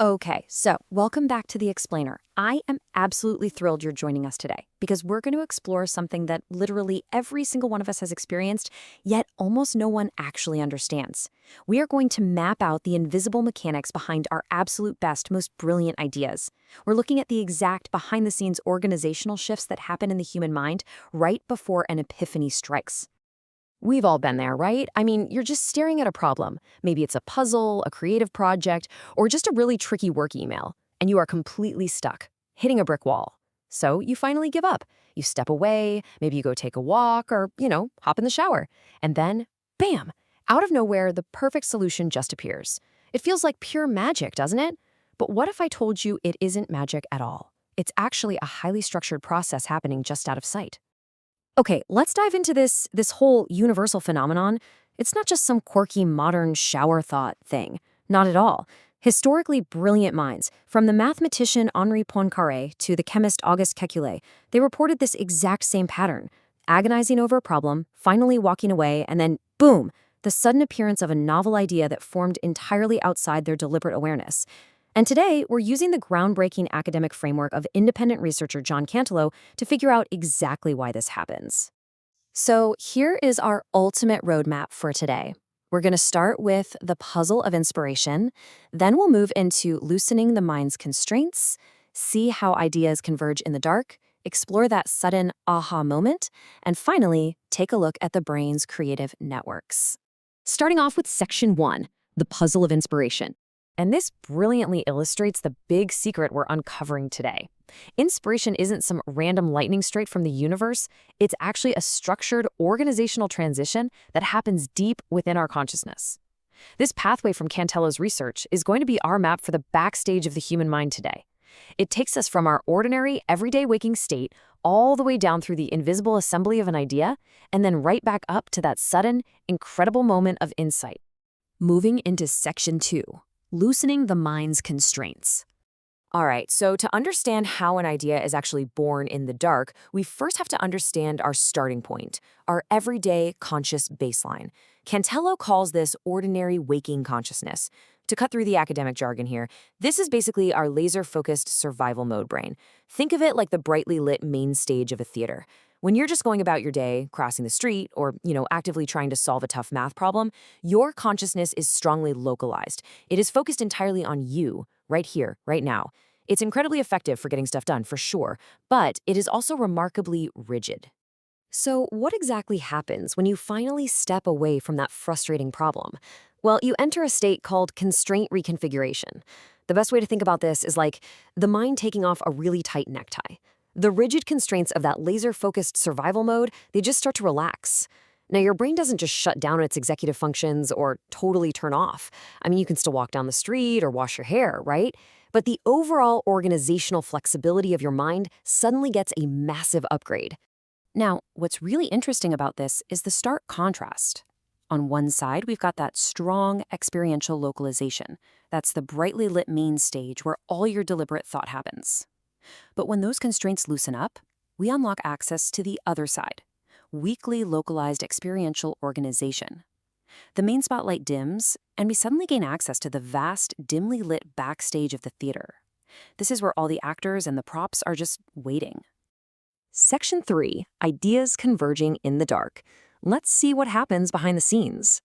Okay, so welcome back to The Explainer. I am absolutely thrilled you're joining us today because we're going to explore something that literally every single one of us has experienced, yet almost no one actually understands. We are going to map out the invisible mechanics behind our absolute best, most brilliant ideas. We're looking at the exact behind-the-scenes organizational shifts that happen in the human mind right before an epiphany strikes. We've all been there, right? I mean, you're just staring at a problem. Maybe it's a puzzle, a creative project, or just a really tricky work email, and you are completely stuck, hitting a brick wall. So you finally give up. You step away, maybe you go take a walk, or, hop in the shower. And then, bam, out of nowhere, the perfect solution just appears. It feels like pure magic, doesn't it? But what if I told you it isn't magic at all? It's actually a highly structured process happening just out of sight. Okay, let's dive into this whole universal phenomenon. It's not just some quirky modern shower thought thing. Not at all. Historically brilliant minds, from the mathematician Henri Poincaré to the chemist Auguste Kekulé, they reported this exact same pattern. Agonizing over a problem, finally walking away, and then boom, the sudden appearance of a novel idea that formed entirely outside their deliberate awareness. And today, we're using the groundbreaking academic framework of independent researcher John Cantillo to figure out exactly why this happens. So here is our ultimate roadmap for today. We're going to start with the puzzle of inspiration, then we'll move into loosening the mind's constraints, see how ideas converge in the dark, explore that sudden aha moment, and finally, take a look at the brain's creative networks. Starting off with Section 1, the puzzle of inspiration. And this brilliantly illustrates the big secret we're uncovering today. Inspiration isn't some random lightning straight from the universe. It's actually a structured organizational transition that happens deep within our consciousness. This pathway from Cantello's research is going to be our map for the backstage of the human mind today. It takes us from our ordinary, everyday waking state all the way down through the invisible assembly of an idea, and then right back up to that sudden, incredible moment of insight. Moving into Section 2. Loosening the mind's constraints. All right, so to understand how an idea is actually born in the dark, we first have to understand our starting point, our everyday conscious baseline. Cantello calls this ordinary waking consciousness. To cut through the academic jargon here, this is basically our laser-focused survival mode brain. Think of it like the brightly lit main stage of a theater. When you're just going about your day, crossing the street, or, actively trying to solve a tough math problem, your consciousness is strongly localized. It is focused entirely on you, right here, right now. It's incredibly effective for getting stuff done, for sure, but it is also remarkably rigid. So what exactly happens when you finally step away from that frustrating problem? Well, you enter a state called constraint reconfiguration. The best way to think about this is like the mind taking off a really tight necktie. The rigid constraints of that laser-focused survival mode, they just start to relax. Now, your brain doesn't just shut down its executive functions or totally turn off. I mean, you can still walk down the street or wash your hair, right? But the overall organizational flexibility of your mind suddenly gets a massive upgrade. Now, what's really interesting about this is the stark contrast. On one side, we've got that strong experiential localization. That's the brightly lit main stage where all your deliberate thought happens. But when those constraints loosen up, we unlock access to the other side, weakly localized experiential organization. The main spotlight dims, and we suddenly gain access to the vast, dimly lit backstage of the theater. This is where all the actors and the props are just waiting. Section 3, Ideas Converging in the Dark. Let's see what happens behind the scenes.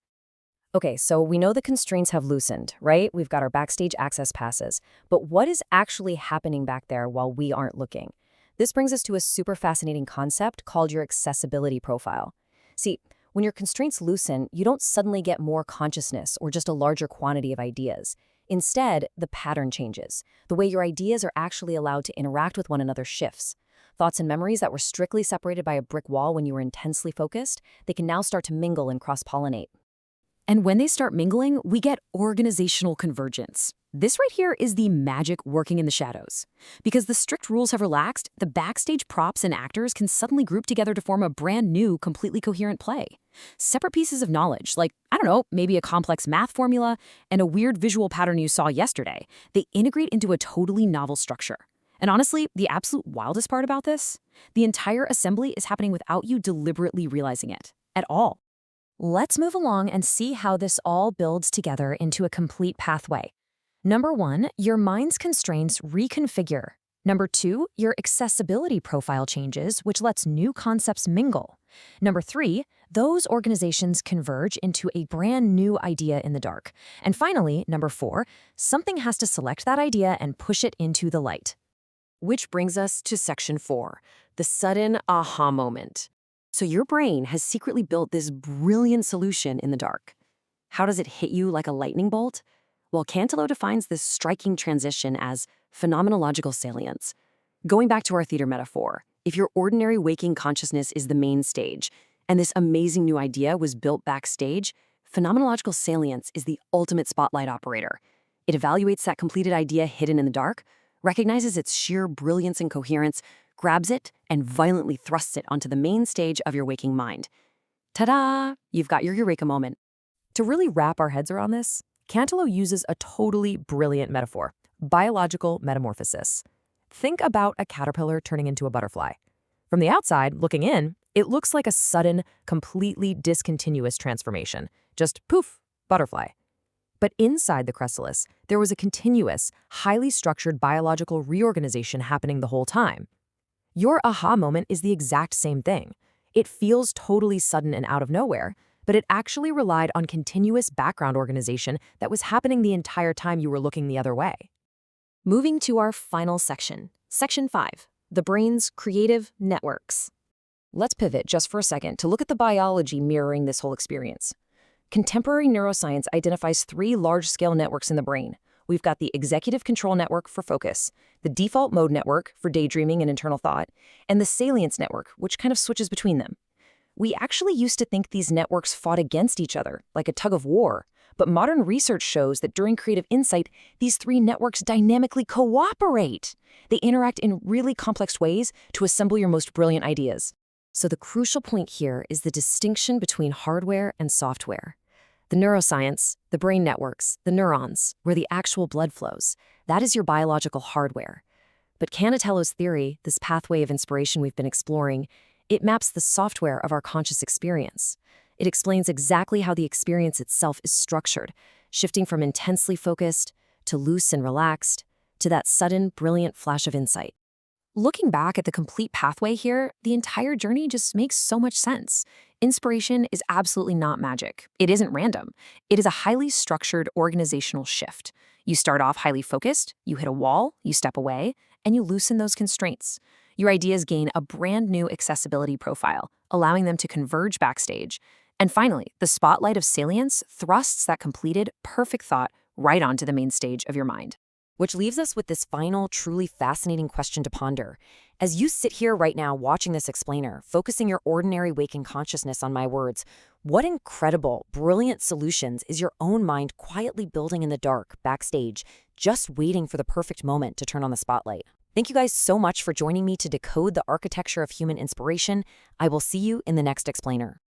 Okay, so we know the constraints have loosened, right? We've got our backstage access passes. But what is actually happening back there while we aren't looking? This brings us to a super fascinating concept called your accessibility profile. See, when your constraints loosen, you don't suddenly get more consciousness or just a larger quantity of ideas. Instead, the pattern changes. The way your ideas are actually allowed to interact with one another shifts. Thoughts and memories that were strictly separated by a brick wall when you were intensely focused, they can now start to mingle and cross-pollinate. And when they start mingling, we get organizational convergence. This right here is the magic working in the shadows. Because the strict rules have relaxed, the backstage props and actors can suddenly group together to form a brand new, completely coherent play. Separate pieces of knowledge, like, maybe a complex math formula and a weird visual pattern you saw yesterday, they integrate into a totally novel structure. And honestly, the absolute wildest part about this? The entire assembly is happening without you deliberately realizing it, at all. Let's move along and see how this all builds together into a complete pathway. Number 1, your mind's constraints reconfigure. Number 2, your accessibility profile changes, which lets new concepts mingle. Number 3, those organizations converge into a brand new idea in the dark. And finally, number 4, something has to select that idea and push it into the light. Which brings us to section 4, the sudden aha moment. So your brain has secretly built this brilliant solution in the dark. How does it hit you like a lightning bolt? Well, Cantelo defines this striking transition as phenomenological salience. Going back to our theater metaphor, if your ordinary waking consciousness is the main stage, and this amazing new idea was built backstage, phenomenological salience is the ultimate spotlight operator. It evaluates that completed idea hidden in the dark, recognizes its sheer brilliance and coherence, grabs it, and violently thrusts it onto the main stage of your waking mind. Ta-da! You've got your eureka moment. To really wrap our heads around this, Cantelo uses a totally brilliant metaphor: biological metamorphosis. Think about a caterpillar turning into a butterfly. From the outside, looking in, it looks like a sudden, completely discontinuous transformation. Just poof, butterfly. But inside the chrysalis, there was a continuous, highly structured biological reorganization happening the whole time. Your aha moment is the exact same thing. It feels totally sudden and out of nowhere, but it actually relied on continuous background organization that was happening the entire time you were looking the other way. Moving to our final section, Section 5, the brain's creative networks. Let's pivot just for a second to look at the biology mirroring this whole experience. Contemporary neuroscience identifies 3 large-scale networks in the brain. We've got the executive control network for focus, the default mode network for daydreaming and internal thought, and the salience network, which kind of switches between them. We actually used to think these networks fought against each other, like a tug of war, but modern research shows that during creative insight, these 3 networks dynamically cooperate. They interact in really complex ways to assemble your most brilliant ideas. So the crucial point here is the distinction between hardware and software. The neuroscience, the brain networks, the neurons, where the actual blood flows, that is your biological hardware. But Canteleo's theory, this pathway of inspiration we've been exploring, it maps the software of our conscious experience. It explains exactly how the experience itself is structured, shifting from intensely focused to loose and relaxed to that sudden, brilliant flash of insight. Looking back at the complete pathway here, the entire journey just makes so much sense. Inspiration is absolutely not magic. It isn't random. It is a highly structured organizational shift. You start off highly focused, you hit a wall, you step away, and you loosen those constraints. Your ideas gain a brand new accessibility profile, allowing them to converge backstage. And finally, the spotlight of salience thrusts that completed, perfect thought right onto the main stage of your mind. Which leaves us with this final, truly fascinating question to ponder. As you sit here right now watching this explainer, focusing your ordinary waking consciousness on my words, what incredible, brilliant solutions is your own mind quietly building in the dark, backstage, just waiting for the perfect moment to turn on the spotlight? Thank you guys so much for joining me to decode the architecture of human inspiration. I will see you in the next explainer.